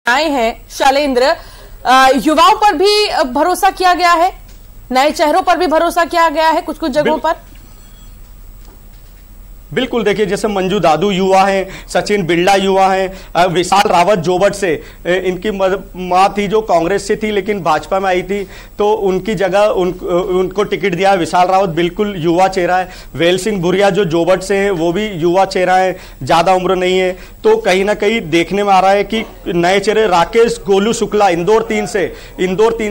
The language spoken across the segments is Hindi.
आए हैं शैलेंद्र, युवाओं पर भी भरोसा किया गया है, नए चेहरों पर भी भरोसा किया गया है कुछ कुछ जगहों पर। बिल्कुल, देखिए जैसे मंजू दादू युवा हैं, सचिन बिरला युवा हैं, विशाल रावत जोबट से, इनकी मां थी जो कांग्रेस से थी लेकिन भाजपा में आई थी, तो उनकी जगह उनको टिकट दिया है। विशाल रावत बिल्कुल युवा चेहरा है। वेल सिंह भुरिया जो जोबट से हैं वो भी युवा चेहरा है, ज्यादा उम्र नहीं है। तो कहीं ना कहीं देखने में आ रहा है कि नए चेहरे राकेश गोलू शुक्ला इंदौर 3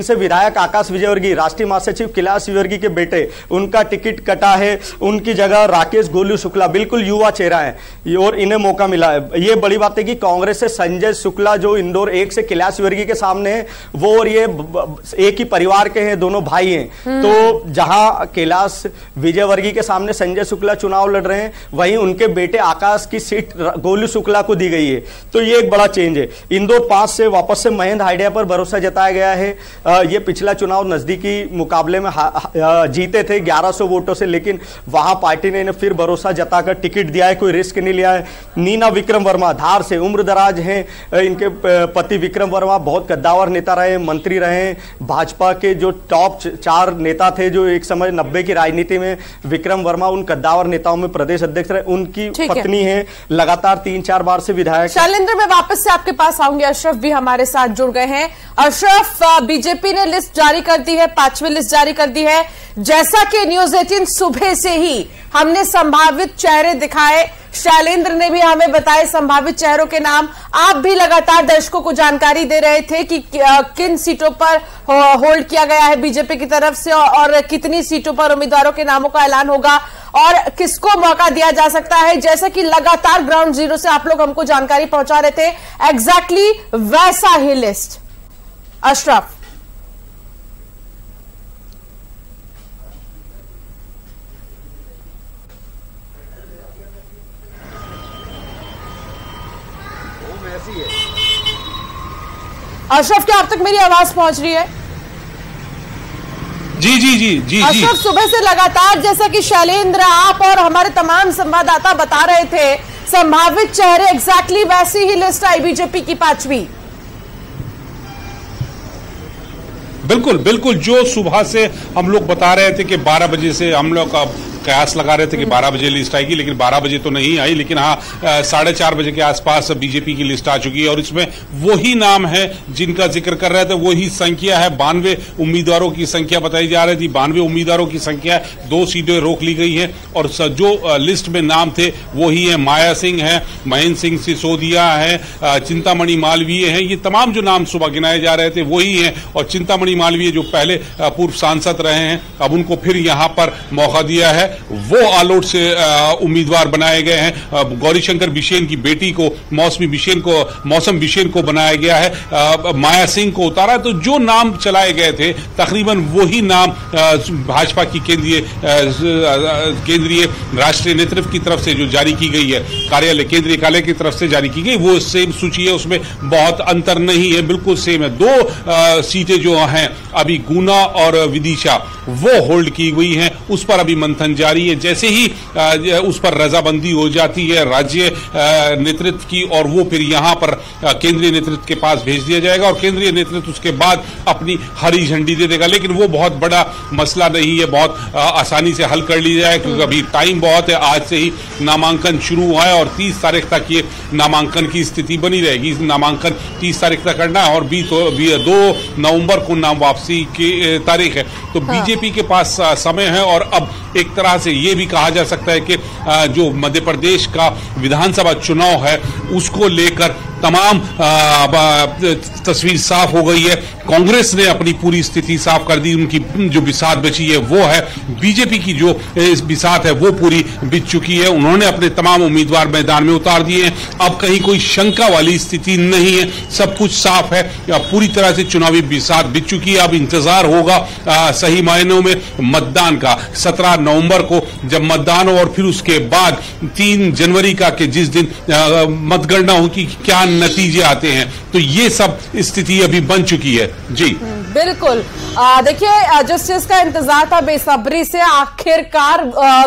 से विधायक आकाश विजयवर्गीय, राष्ट्रीय महासचिव कैलाश विजयवर्गीय के बेटे, उनका टिकट कटा है। उनकी जगह राकेश गोलू शुक्ला बिल्कुल युवा चेहरा है और इन्हें मौका मिला है। ये बड़ी बात है कि कांग्रेस से संजय शुक्ला जो इंदौर 1 से कैलाश विजयवर्गीय के सामने है, वो और ये एक ही परिवार के हैं, दोनों भाई हैं। तो जहां कैलाश विजयवर्गीय के सामने संजय शुक्ला चुनाव लड़ रहे हैं, वहीं उनके बेटे आकाश की सीट गोलू शुक्ला को दी गई है। तो ये एक बड़ा चेंज है। इंदौर 5 से वापस से महेंद्र हाइडिया पर भरोसा जताया गया है। ये पिछला चुनाव नजदीकी मुकाबले में जीते थे 1100 वोटों से, लेकिन वहां पार्टी ने इन्हें फिर भरोसा जता टिकट दिया है, कोई रिस्क नहीं लिया है। नीना विक्रम वर्मा धार से उम्र दराज हैं, इनके पति विक्रम वर्मा बहुत कद्दावर नेता रहे, मंत्री रहे, भाजपा के जो टॉप 4 नेता थे जो एक समय 90 की राजनीति में, विक्रम वर्मा उन कद्दावर नेताओं में प्रदेश अध्यक्ष रहे। उनकी पत्नी है, लगातार 3-4 बार से विधायक। शैलेंद्र, मैं वापस से आपके पास आऊंगी। अशरफ भी हमारे साथ जुड़ गए हैं। अशरफ, बीजेपी ने लिस्ट जारी कर दी है, 5वीं लिस्ट जारी कर दी है। जैसा कि न्यूज 18 सुबह से ही हमने संभावित चेहरे दिखाए, शैलेंद्र ने भी हमें बताए संभावित चेहरों के नाम। आप भी लगातार दर्शकों को जानकारी दे रहे थे कि किन सीटों पर होल्ड किया गया है बीजेपी की तरफ से और कितनी सीटों पर उम्मीदवारों के नामों का ऐलान होगा और किसको मौका दिया जा सकता है। जैसा कि लगातार ग्राउंड जीरो से आप लोग हमको जानकारी पहुंचा रहे थे, एग्जैक्टली वैसा ही लिस्ट। अशरफ, अशरफ, क्या अब तक मेरी आवाज पहुंच रही है? जी। अशरफ, सुबह से लगातार जैसा कि शैलेंद्र, आप और हमारे तमाम संवाददाता बता रहे थे, संभावित चेहरे एग्जैक्टली वैसी ही लिस्ट आई बीजेपी की 5वीं। बिल्कुल जो सुबह से हम लोग बता रहे थे कि 12 बजे से हम लोग का कयास लगा रहे थे कि 12 बजे लिस्ट आएगी, लेकिन 12 बजे तो नहीं आई, लेकिन हाँ 4:30 बजे के आसपास बीजेपी की लिस्ट आ चुकी है और इसमें वही नाम है जिनका जिक्र कर रहे थे, वही संख्या है। 92 उम्मीदवारों की संख्या बताई जा रही थी। 92 उम्मीदवारों की संख्या, 2 सीटें रोक ली गई हैं और जो लिस्ट में नाम थे वही है। माया सिंह है, महेंद्र सिंह सिसोदिया है, चिंतामणि मालवीय है। ये तमाम जो नाम सुबह गिनाए जा रहे थे वही हैं और चिंतामणि मालवीय जो पहले पूर्व सांसद रहे हैं, अब उनको फिर यहां पर मौका दिया है। वो आलोट से उम्मीदवार बनाए गए हैं। गौरीशंकर बिशेन की बेटी को, मौसम बिशेन को बनाया गया है। माया सिंह को उतारा। तो जो नाम चलाए गए थे तकरीबन वही नाम भाजपा की केंद्रीय राष्ट्रीय नेतृत्व की तरफ से जो जारी की गई है, केंद्रीय कार्यालय की तरफ से जारी की गई, वो सेम सूची है, उसमें बहुत अंतर नहीं है, बिल्कुल सेम है। 2 सीटें जो हैं अभी गुना और विदिशा वो होल्ड की हुई हैं, उस पर अभी मंथन जारी है। जैसे ही उस पर रजाबंदी हो जाती है राज्य नेतृत्व की और वो फिर यहां पर केंद्रीय नेतृत्व के पास भेज दिया जाएगा और केंद्रीय नेतृत्व उसके बाद अपनी हरी झंडी दे देगा। लेकिन वो बहुत बड़ा मसला नहीं है, बहुत आसानी से हल कर लिया जाए क्योंकि अभी टाइम बहुत है। आज से ही नामांकन शुरू हुआ है और 30 तारीख तक ये नामांकन की स्थिति बनी रहेगी। नामांकन 30 तारीख तक करना है और 2 नवंबर को नाम वापसी की तारीख है। तो बीजेपी के पास समय है और अब एक तरह से ये भी कहा जा सकता है कि जो मध्य प्रदेश का विधानसभा चुनाव है उसको लेकर तमाम तस्वीर साफ हो गई है। कांग्रेस ने अपनी पूरी स्थिति साफ कर दी, उनकी जो बिसात बची है वो है। बीजेपी की जो बिसात है वो पूरी बिछ चुकी है, उन्होंने अपने तमाम उम्मीदवार मैदान में उतार दिए हैं। अब कहीं कोई शंका वाली स्थिति नहीं है, सब कुछ साफ है, पूरी तरह से चुनावी बिसात बिछ चुकी है। अब इंतजार होगा सही मायनों में मतदान का। 17 नवंबर को जब मतदान हो और फिर उसके बाद 3 जनवरी का कि जिस दिन मतगणना होगी क्या नतीजे आते हैं। तो ये सब स्थिति अभी बन चुकी है। जी बिल्कुल। देखिए, जिस चीज का इंतजार था बेसब्री से, आखिरकार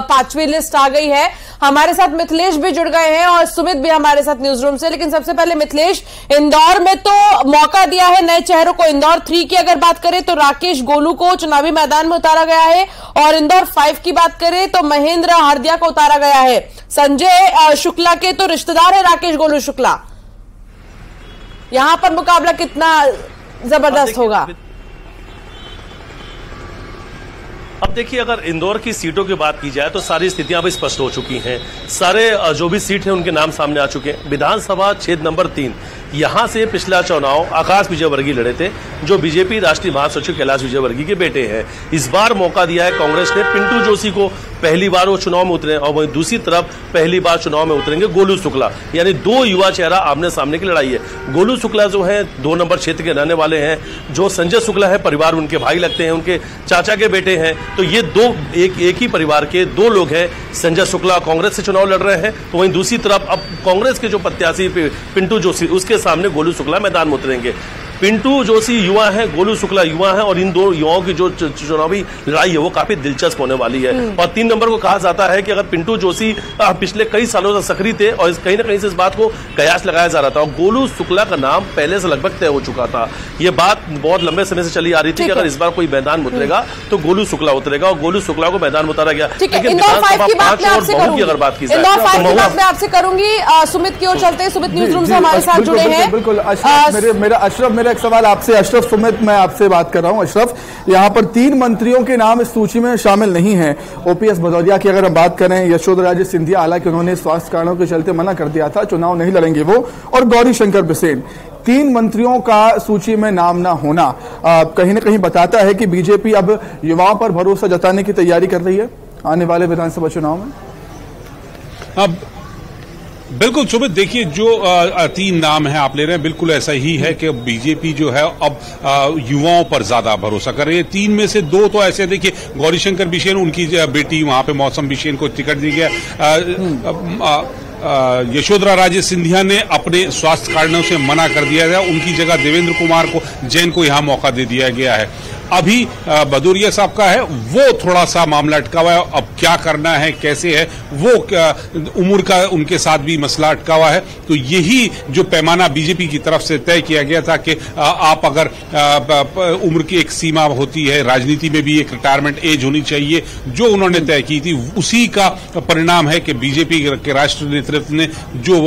5वीं लिस्ट आ गई है। हमारे साथ मिथिलेश भी जुड़ गए हैं और सुमित भी हमारे साथ न्यूज रूम से। लेकिन सबसे पहले मिथिलेश, इंदौर में तो मौका दिया है नए चेहरों को। इंदौर 3 की अगर बात करें तो राकेश गोलू को चुनावी मैदान में उतारा गया है, और इंदौर 5 की बात करें तो महेंद्र हरदिया को उतारा गया है। संजय शुक्ला के तो रिश्तेदार है राकेश गोलू शुक्ला। यहां पर मुकाबला कितना जबरदस्त होगा? अब देखिए, अगर इंदौर की सीटों की बात की जाए तो सारी स्थितियां अब स्पष्ट हो चुकी हैं। सारे जो भी सीट हैं उनके नाम सामने आ चुके हैं। विधानसभा क्षेत्र नंबर 3, यहां से पिछला चुनाव आकाश विजयवर्गीय लड़े थे, जो बीजेपी राष्ट्रीय महासचिव कैलाश विजयवर्गीय के बेटे हैं। इस बार मौका दिया है कांग्रेस ने पिंटू जोशी को, पहली बार वो चुनाव में उतरे, और वहीं दूसरी तरफ पहली बार चुनाव में उतरेंगे गोलू शुक्ला। यानी 2 युवा चेहरा आमने सामने की लड़ाई है। गोलू शुक्ला जो है 2 नंबर क्षेत्र के रहने वाले हैं, जो संजय शुक्ला है परिवार उनके भाई लगते हैं, उनके चाचा के बेटे हैं। तो ये एक ही परिवार के 2 लोग हैं। संजय शुक्ला कांग्रेस से चुनाव लड़ रहे हैं, तो वहीं दूसरी तरफ अब कांग्रेस के जो प्रत्याशी पिंटू जोशी, उसके सामने गोलू शुक्ला मैदान में उतरेंगे। पिंटू जोशी युवा है, गोलू शुक्ला युवा है, और इन 2 युवाओं की जो चुनावी लड़ाई है वो काफी दिलचस्प होने वाली है। और 3 नंबर को कहा जाता है कि अगर पिंटू जोशी पिछले कई सालों से सक्रिय थे और कहीं ना कहीं से इस बात को कयास लगाया जा रहा था, और गोलू शुक्ला का नाम पहले से लगभग तय हो चुका था। ये बात बहुत लंबे समय से चली आ रही थी कि अगर इस बार कोई मैदान में उतरेगा तो गोलू शुक्ला उतरेगा, और गोलू शुक्ला को मैदान में उतारा गया। लेकिन विधानसभा 5 और बहू की अगर बात की जाए, इंदौर 5 की बात मैं आपसे करूंगी। सुमित की ओर चलते हैं। सुमित न्यूज रूम से हमारे साथ जुड़े हैं। बिल्कुल अशरफ, मेरा एक सवाल आपसे। अशरफ, सुमित मैं आपसे बात कर रहा हूं। अशरफ, यहां पर 3 मंत्रियों के नाम इस सूची में शामिल नहीं है। ओपीएस भदौरिया की अगर हम बात करें, यशोधरा राजे सिंधिया, हालांकि उन्होंने स्वास्थ्य कारणों के चलते मना कर दिया था, चुनाव नहीं लड़ेंगे वो, और गौरी शंकर बिसेन। 3 मंत्रियों का सूची में नाम ना होना कहीं ना कहीं बताता है कि बीजेपी अब युवाओं पर भरोसा जताने की तैयारी कर रही है आने वाले विधानसभा चुनाव में। अब बिल्कुल सुमित, देखिए जो 3 नाम है आप ले रहे हैं, बिल्कुल ऐसा ही है कि बीजेपी जो है अब युवाओं पर ज्यादा भरोसा कर रही है। 3 में से 2 तो ऐसे, देखिए गौरीशंकर बिसेन, उनकी बेटी वहां पे मौसम बिसेन को टिकट दी गया। यशोधरा राजे सिंधिया ने अपने स्वास्थ्य कारणों से मना कर दिया गया, उनकी जगह देवेंद्र कुमार को जैन को यहां मौका दे दिया गया है। अभी भदौरिया साहब का है, वो थोड़ा सा मामला अटका हुआ है। अब क्या करना है, कैसे है, वो उम्र का उनके साथ भी मसला अटका हुआ है। तो यही जो पैमाना बीजेपी की तरफ से तय किया गया था कि आप अगर उम्र की एक सीमा होती है, राजनीति में भी एक रिटायरमेंट एज होनी चाहिए, जो उन्होंने तय की थी, उसी का परिणाम है कि बीजेपी के राष्ट्रीय नेतृत्व ने जो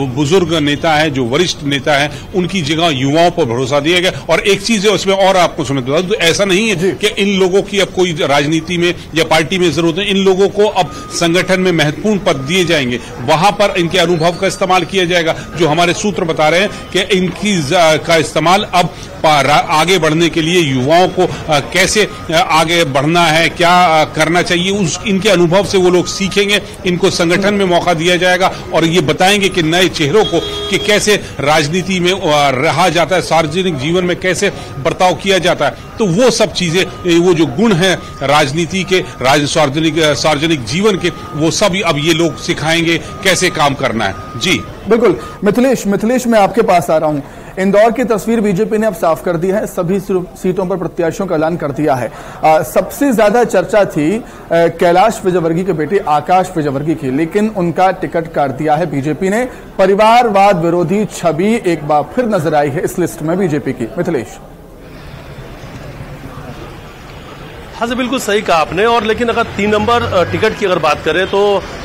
बुजुर्ग नेता है, जो वरिष्ठ नेता है, उनकी जगह युवाओं पर भरोसा दिया गया। और एक चीज है उसमें और आपको सुन बता दूं, ऐसा नहीं है कि इन लोगों की अब कोई राजनीति में या पार्टी में जरूरत है। इन लोगों को अब संगठन में महत्वपूर्ण पद दिए जाएंगे, वहां पर इनके अनुभव का इस्तेमाल किया जाएगा। जो हमारे सूत्र बता रहे हैं कि इनकी का इस्तेमाल अब आगे बढ़ने के लिए, युवाओं को कैसे आगे बढ़ना है, क्या करना चाहिए, इनके अनुभव से वो लोग सीखेंगे। इनको संगठन में मौका दिया जाएगा और ये बताएंगे कि नए चेहरों को कि कैसे राजनीति में रहा जाता है, सार्वजनिक जीवन में कैसे बर्ताव किया जाता है। तो वो सब चीजें, वो जो गुण हैं राजनीति के, सार्वजनिक जीवन के, वो सब अब ये लोग सिखाएंगे कैसे काम करना है। जी बिल्कुल। मिथिलेश मैं आपके पास आ रहा हूं। इंदौर की तस्वीर बीजेपी ने अब साफ कर दी है, सभी सीटों पर प्रत्याशियों का ऐलान कर दिया है। सबसे ज्यादा चर्चा थी कैलाश विजयवर्गीय के बेटे आकाश विजयवर्गीय की, लेकिन उनका टिकट काट दिया है बीजेपी ने। परिवारवाद विरोधी छवि एक बार फिर नजर आई है इस लिस्ट में बीजेपी की। मिथिलेश। हाँ जी, बिल्कुल सही कहा आपने। और लेकिन अगर 3 नंबर टिकट की अगर बात करें तो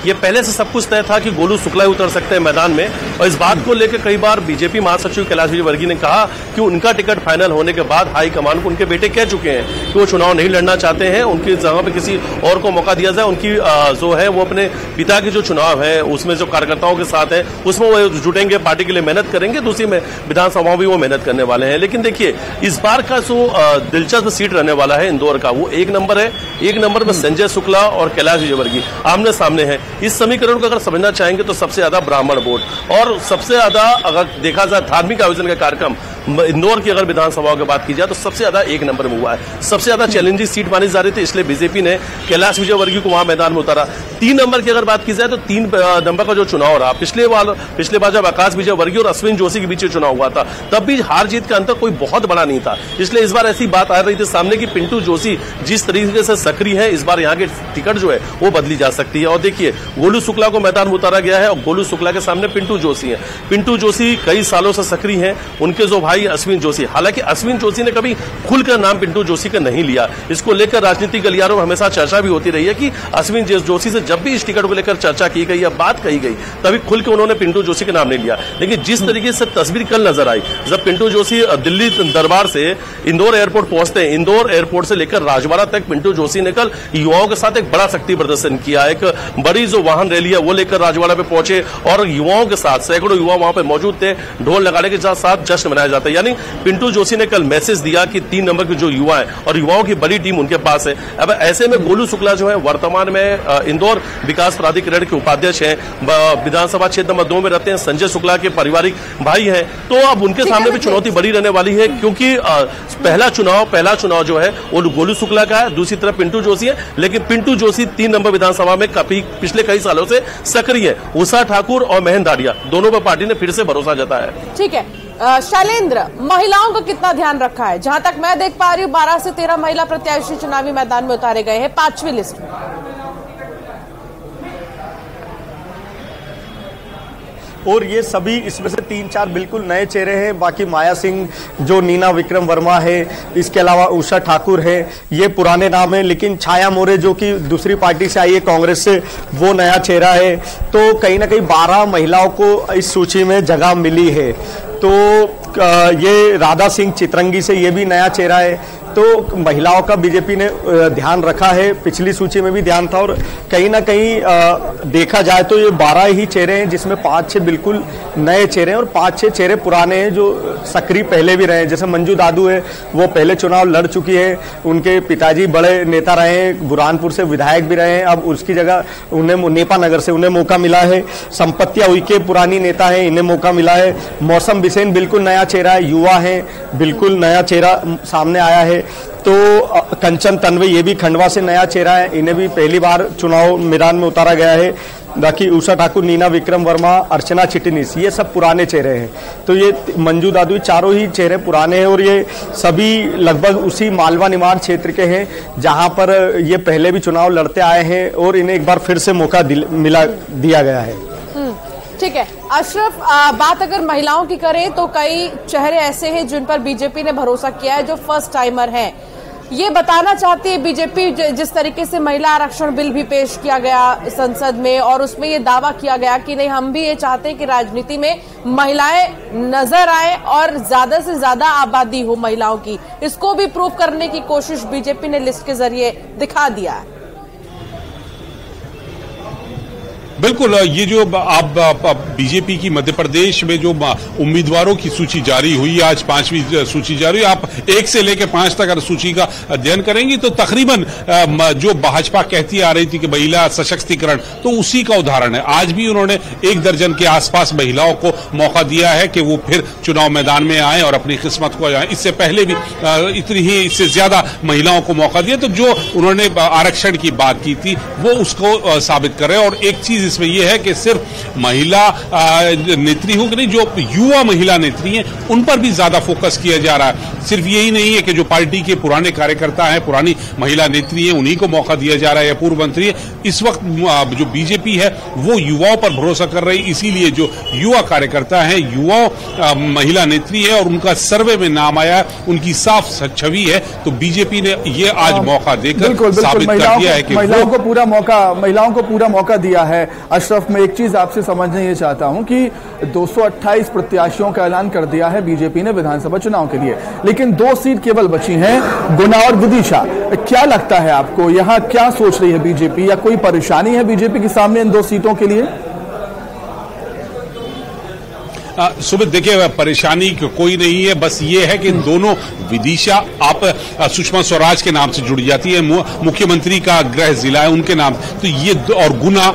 ये पहले से सब कुछ तय था कि गोलू शुक्ला ही उतर सकते हैं मैदान में। और इस बात को लेकर कई बार बीजेपी महासचिव कैलाश विजयवर्गीय ने कहा कि उनका टिकट फाइनल होने के बाद हाईकमान को उनके बेटे कह चुके हैं कि वो चुनाव नहीं लड़ना चाहते हैं, उनकी जगह पर किसी और को मौका दिया जाए। उनकी जो है वो अपने पिता के जो चुनाव है उसमें जो कार्यकर्ताओं के साथ है उसमें वो जुटेंगे, पार्टी के लिए मेहनत करेंगे, दूसरी में विधानसभा में भी वो मेहनत करने वाले हैं। लेकिन देखिए, इस बार का जो दिलचस्प सीट रहने वाला है इंदौर का, वो 1 नंबर है। 1 नंबर में संजय शुक्ला और कैलाश विजयवर्गीय आमने सामने हैं। इस समीकरण को अगर समझना चाहेंगे तो सबसे ज्यादा ब्राह्मण वोट, और सबसे ज्यादा अगर देखा जाए धार्मिक आयोजन का कार्यक्रम, इंदौर की अगर विधानसभा की बात की जाए तो सबसे ज्यादा एक नंबर में हुआ है, सबसे ज्यादा चैलेंजिंग सीट मानी जा रही थी, इसलिए बीजेपी ने कैलाश विजयवर्गीय को वहां मैदान में उतारा। 3 नंबर की अगर बात की जाए तो 3 नंबर का जो चुनाव रहा पिछले बार जब आकाश विजयवर्गीय और अश्विन जोशी के बीच चुनाव हुआ था तब भी हार जीत का अंतर कोई बहुत बड़ा नहीं था, इसलिए इस बार ऐसी बात आ रही थी सामने की पिंटू जोशी जिस तरीके से सक्रिय है, इस बार यहाँ के टिकट जो है वो बदली जा सकती है। और देखिए गोलू शुक्ला को मैदान में उतारा गया है और गोलू शुक्ला के सामने पिंटू जोशी है। पिंटू जोशी कई सालों से सक्रिय हैं, उनके जो भाई अश्विन जोशी, हालांकि अश्विन जोशी ने कभी खुलकर नाम पिंटू जोशी का नहीं लिया, इसको लेकर राजनीतिक गलियारों में हमेशा चर्चा भी होती रही है कि अश्विन जोशी से जब भी इस टिकट को लेकर चर्चा की गई या बात कही गई तभी खुल के उन्होंने पिंटू जोशी का नाम नहीं लिया। लेकिन जिस तरीके से तस्वीर कल नजर आई जब पिंटू जोशी दिल्ली दरबार से इंदौर एयरपोर्ट पहुंचते हैं, इंदौर एयरपोर्ट से लेकर राजवाड़ा तक पिंटू जोशी ने कल युवाओं के साथ एक बड़ा शक्ति प्रदर्शन किया, एक बड़ी जो वाहन रैली है वो लेकर राजवाड़ा पे पहुंचे और युवाओं के साथ सैकड़ों युवा वहां पे मौजूद थे, ढोल नगाड़े के साथ जश्न मनाया जाता है। यानी पिंटू जोशी ने कल मैसेज दिया कि 3 नंबर के जो युवा है और युवाओं की बड़ी टीम उनके पास है। अब ऐसे में गोलू शुक्ला जो है वर्तमान में इंदौर विकास प्राधिकरण के उपाध्यक्ष हैं, विधानसभा क्षेत्र नंबर 2 में रहते हैं, संजय शुक्ला के पारिवारिक भाई हैं, तो अब उनके सामने भी चुनौती बड़ी रहने वाली है क्योंकि पहला चुनाव जो है वो गोलू शुक्ला का है, दूसरी तरफ पिंटू जोशी है, लेकिन पिंटू जोशी 3 नंबर विधानसभा में काफी पिछले कई सालों से सक्रिय है। उषा ठाकुर और महेंद्र दाड़िया दोनों पर पार्टी ने फिर से भरोसा जताया है। ठीक है शैलेंद्र, महिलाओं का कितना ध्यान रखा है? जहां तक मैं देख पा रही हूँ 12 से 13 महिला प्रत्याशी चुनावी मैदान में उतारे गए हैं 5वीं लिस्ट में। और ये सभी इसमें से 3-4 बिल्कुल नए चेहरे हैं, बाकी माया सिंह जो नीना विक्रम वर्मा है, इसके अलावा उषा ठाकुर है, ये पुराने नाम है, लेकिन छाया मोरे जो कि दूसरी पार्टी से आई है कांग्रेस से, वो नया चेहरा है। तो कहीं ना कहीं 12 महिलाओं को इस सूची में जगह मिली है। तो ये राधा सिंह चितरंगी से ये भी नया चेहरा है। तो महिलाओं का बीजेपी ने ध्यान रखा है, पिछली सूची में भी ध्यान था और कहीं ना कहीं देखा जाए तो ये 12 ही चेहरे हैं जिसमें 5-6 बिल्कुल नए चेहरे हैं और 5-6 चेहरे पुराने हैं जो सक्रिय पहले भी रहे हैं। जैसे मंजू दादू है, वो पहले चुनाव लड़ चुकी है, उनके पिताजी बड़े नेता रहे हैं, बुरहानपुर से विधायक भी रहे हैं, अब उसकी जगह उन्हें नेपा नगर से उन्हें मौका मिला है। संपत्तिया उइके पुरानी नेता है, इन्हें मौका मिला है। मौसम बिसेन बिल्कुल नया चेहरा है, युवा है, बिल्कुल नया चेहरा सामने आया है। तो कंचन तन्वे ये भी खंडवा से नया चेहरा है, इन्हें भी पहली बार चुनाव मैदान में उतारा गया है। बाकी उषा ठाकुर, नीना विक्रम वर्मा, अर्चना चिटनीस, ये सब पुराने चेहरे हैं। तो ये मंजू दादू, चारों ही चेहरे पुराने हैं और ये सभी लगभग उसी मालवा निमाड़ क्षेत्र के हैं जहां पर ये पहले भी चुनाव लड़ते आए हैं और इन्हें एक बार फिर से मौका दिया गया है। ठीक है अशरफ, बात अगर महिलाओं की करें तो कई चेहरे ऐसे हैं जिन पर बीजेपी ने भरोसा किया है जो फर्स्ट टाइमर हैं। ये बताना चाहती है बीजेपी, जिस तरीके से महिला आरक्षण बिल भी पेश किया गया संसद में और उसमें ये दावा किया गया कि नहीं, हम भी ये चाहते हैं कि राजनीति में महिलाएं नजर आए और ज्यादा से ज्यादा आबादी हो महिलाओं की, इसको भी प्रूव करने की कोशिश बीजेपी ने लिस्ट के जरिए दिखा दिया है। बिल्कुल, ये जो आप बीजेपी की मध्य प्रदेश में जो उम्मीदवारों की सूची जारी हुई, आज 5वीं सूची जारी हुई, आप 1 से लेकर 5 तक अगर सूची का अध्ययन करेंगी तो तकरीबन जो भाजपा कहती आ रही थी कि महिला सशक्तिकरण, तो उसी का उदाहरण है। आज भी उन्होंने 1 दर्जन के आसपास महिलाओं को मौका दिया है कि वो फिर चुनाव मैदान में आए और अपनी किस्मत को आए। इससे पहले भी इतनी ही, इससे ज्यादा महिलाओं को मौका दिया। तो जो उन्होंने आरक्षण की बात की थी वो उसको साबित कर रहे हैं। और एक चीज इसमें यह है कि सिर्फ महिला नेत्री हो कि नहीं, जो युवा महिला नेत्री हैं उन पर भी ज्यादा फोकस किया जा रहा है। सिर्फ यही नहीं है कि जो पार्टी के पुराने कार्यकर्ता हैं, पुरानी महिला नेत्री हैं, उन्हीं को मौका दिया जा रहा है या पूर्व मंत्री है। इस वक्त जो बीजेपी है वो युवाओं पर भरोसा कर रही, इसीलिए जो युवा कार्यकर्ता हैं, युवा महिला नेत्री है और उनका सर्वे में नाम आया, उनकी साफ छवि है। तो बीजेपी ने ये आज मौका देकर साबित कर दिया है कि महिलाओं को पूरा मौका दिया है। अशरफ, मैं एक चीज आपसे समझना ये चाहता हूं कि 228 प्रत्याशियों का ऐलान कर दिया है बीजेपी ने विधानसभा चुनाव के लिए, लेकिन 2 सीट केवल बची हैं, गुना और विदिशा। क्या लगता है आपको, यहां क्या सोच रही है बीजेपी, या कोई परेशानी है बीजेपी के सामने इन 2 सीटों के लिए? सुमित देखिए, परेशानी कोई नहीं है, बस ये है कि दोनों विदिशा आप सुषमा स्वराज के नाम से जुड़ी जाती है, मुख्यमंत्री का गृह जिला है उनके नाम, तो ये और गुना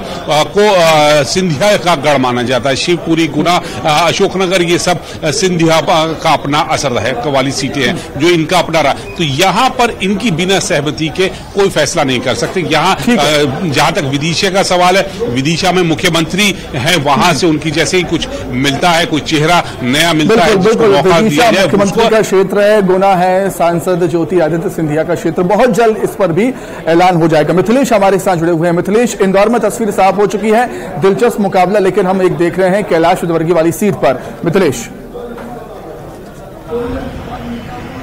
को सिंधिया का गढ़ माना जाता है। शिवपुरी, गुना, अशोकनगर, ये सब सिंधिया का अपना असर है वाली सीटें हैं जो इनका अपना रहा। तो यहाँ पर इनकी बिना सहमति के कोई फैसला नहीं कर सकते। यहाँ जहां तक विदिशा का सवाल है, विदिशा में मुख्यमंत्री है, वहां से उनकी जैसे ही कुछ मिलता है, कोई चेहरा नया मिलता है, मुख्यमंत्री का क्षेत्र है, गुना है, सांसद ज्योति आदित्य सिंधिया का क्षेत्र, बहुत जल्द इस पर भी ऐलान हो जाएगा। मिथिलेश हमारे साथ जुड़े हुए हैं। मिथिलेश, इंदौर में तस्वीर साफ हो चुकी है, दिलचस्प मुकाबला लेकिन हम एक देख रहे हैं कैलाश विजयवर्गीय वाली सीट पर। मिथिलेश।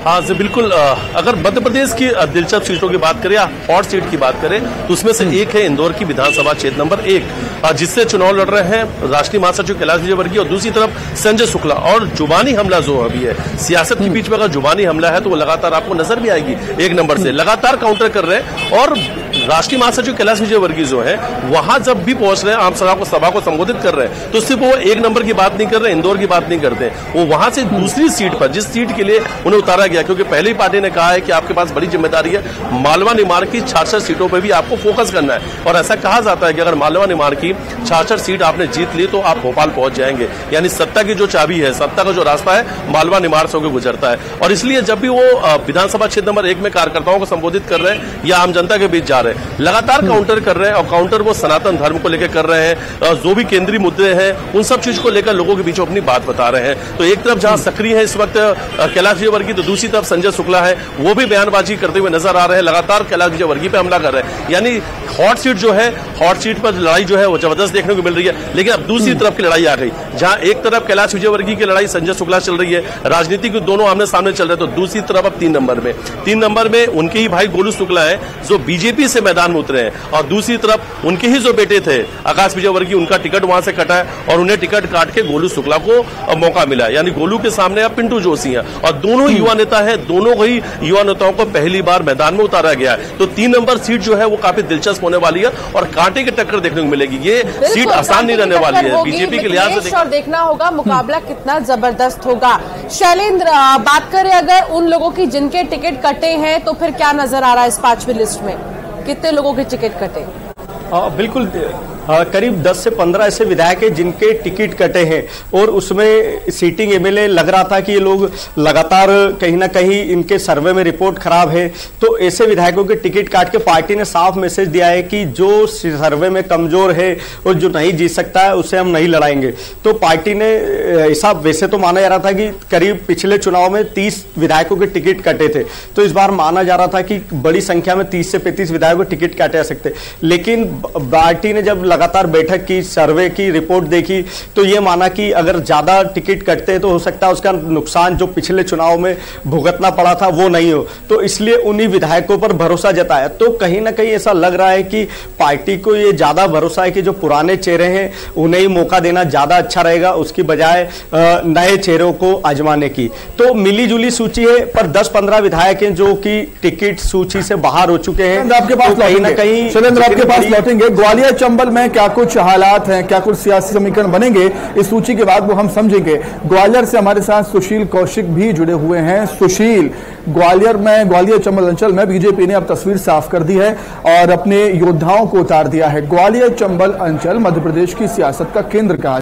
हाँ जी बिल्कुल, अगर मध्य प्रदेश की दिलचस्प सीटों की बात करें या हॉट सीट की बात करें तो उसमें से एक है इंदौर की विधानसभा क्षेत्र नंबर 1, जिससे चुनाव लड़ रहे हैं राष्ट्रीय महासचिव कैलाश विजयवर्गीय और दूसरी तरफ संजय शुक्ला। और जुबानी हमला जो अभी है सियासत के बीच में, अगर जुबानी हमला है तो वो लगातार आपको नजर भी आएगी, एक नंबर से लगातार काउंटर कर रहे हैं। और राष्ट्रीय महासचिव कैलाश विजयवर्गीय जो है वहां जब भी पहुंच रहे हैं, आम सभा को संबोधित कर रहे हैं, तो सिर्फ वो एक नंबर की बात नहीं कर रहे, इंदौर की बात नहीं करते, वो वहां से दूसरी सीट पर, जिस सीट के लिए उन्हें उतारा गया, क्योंकि पहले ही पार्टी ने कहा है कि आपके पास बड़ी जिम्मेदारी है, मालवा निमाड़ की 66 सीटों पर भी आपको फोकस करना है। और ऐसा कहा जाता है कि अगर मालवा निमाड़ की 66 सीट आपने जीत ली तो आप भोपाल पहुंच जाएंगे। यानी सत्ता की जो चाबी है, सत्ता का जो रास्ता है, मालवा निमाड़ से होकर गुजरता है। और इसलिए जब भी वो विधानसभा क्षेत्र नंबर 1 में कार्यकर्ताओं को संबोधित कर रहे हैं या आम जनता के बीच जा रहे हैं, लगातार काउंटर कर रहे हैं। और काउंटर वो सनातन धर्म को लेकर कर रहे हैं, जो भी केंद्रीय मुद्दे हैं उन सब चीज को लेकर लोगों के बीच अपनी बात बता रहे हैं। तो एक तरफ जहां सक्रिय है इस वक्त कैलाश विजयवर्गीय, तो दूसरी तरफ संजय शुक्ला है, वो भी बयानबाजी करते हुए नजर आ रहे हैं, लगातार कैलाश विजयवर्गीय पे हमला कर रहे हैं। यानी हॉट सीट जो है, हॉट सीट पर लड़ाई जो है वो जबरदस्त देखने को मिल रही है। लेकिन अब दूसरी तरफ की लड़ाई आ गई, जहां एक तरफ कैलाश विजयवर्गीय की लड़ाई संजय शुक्ला चल रही है, राजनीति के दोनों आमने सामने चल रहे हैं, तो दूसरी तरफ अब 3 नंबर में उनके ही भाई गोलू शुक्ला है जो बीजेपी से मैदान में उतरे हैं, और दूसरी तरफ उनके ही जो बेटे थे आकाश विजयवर्गीय, उनका टिकट वहां से कटा है और उन्हें टिकट काट के गोलू शुक्ला को मौका मिला है। यानी गोलू के सामने अब पिंटू जोशी है, और दोनों युवा नेता है, दोनों ही युवा नेताओं को पहली बार मैदान में उतारा गया है। तो 3 नंबर सीट जो है वो काफी दिलचस्प होने वाली है और कांटे की टक्कर देखने को मिलेगी। ये सीट आसान नहीं रहने वाली है बीजेपी के लिहाज से, और देखना होगा मुकाबला कितना जबरदस्त होगा। शैलेंद्र, बात करें अगर उन लोगों की जिनके टिकट कटे हैं, तो फिर क्या नजर आ रहा है इस 5वीं लिस्ट में, कितने लोगों के टिकट कटे? बिल्कुल, करीब 10 से 15 ऐसे विधायक हैं जिनके टिकट कटे हैं, और उसमें सीटिंग एमएलए लग रहा था कि ये लोग लगातार कहीं ना कहीं इनके सर्वे में रिपोर्ट खराब है, तो ऐसे विधायकों के टिकट काट के पार्टी ने साफ मैसेज दिया है कि जो सर्वे में कमजोर है और जो नहीं जीत सकता है उसे हम नहीं लड़ाएंगे। तो पार्टी ने ऐसा, वैसे तो माना जा रहा था कि करीब पिछले चुनाव में 30 विधायकों के टिकट कटे थे, तो इस बार माना जा रहा था कि बड़ी संख्या में 30 से 35 विधायकों के टिकट काटे जा सकते। लेकिन पार्टी ने जब लगातार बैठक की, सर्वे की रिपोर्ट देखी, तो ये माना कि अगर ज्यादा टिकट कटते हैं तो हो सकता है उसका नुकसान जो पिछले चुनाव में भुगतना पड़ा था वो नहीं हो, तो इसलिए उन्हीं विधायकों पर भरोसा जताया। तो कहीं ना कहीं ऐसा लग रहा है कि पार्टी को ये ज्यादा भरोसा है कि जो पुराने चेहरे हैं उन्हें ही मौका देना ज्यादा अच्छा रहेगा, उसकी बजाय नए चेहरों को आजमाने की। तो मिली जुली सूची है, पर 10-15 विधायक हैं जो कि टिकट सूची से बाहर हो चुके हैं। आपके पास कहीं ना कहीं सुरेंद्र आपके पास लौटेंगे, ग्वालियर चंबल में क्या कुछ हालात हैं, क्या कुछ सियासी समीकरण बनेंगे इस सूची के बाद वो हम समझेंगे। ग्वालियर से हमारे साथ सुशील कौशिक भी जुड़े हुए हैं। सुशील, ग्वालियर चंबल अंचल में बीजेपी ने अब तस्वीर साफ कर दी है और अपने योद्धाओं को उतार दिया है। ग्वालियर चंबल अंचल मध्य प्रदेश की सियासत का केंद्र कहा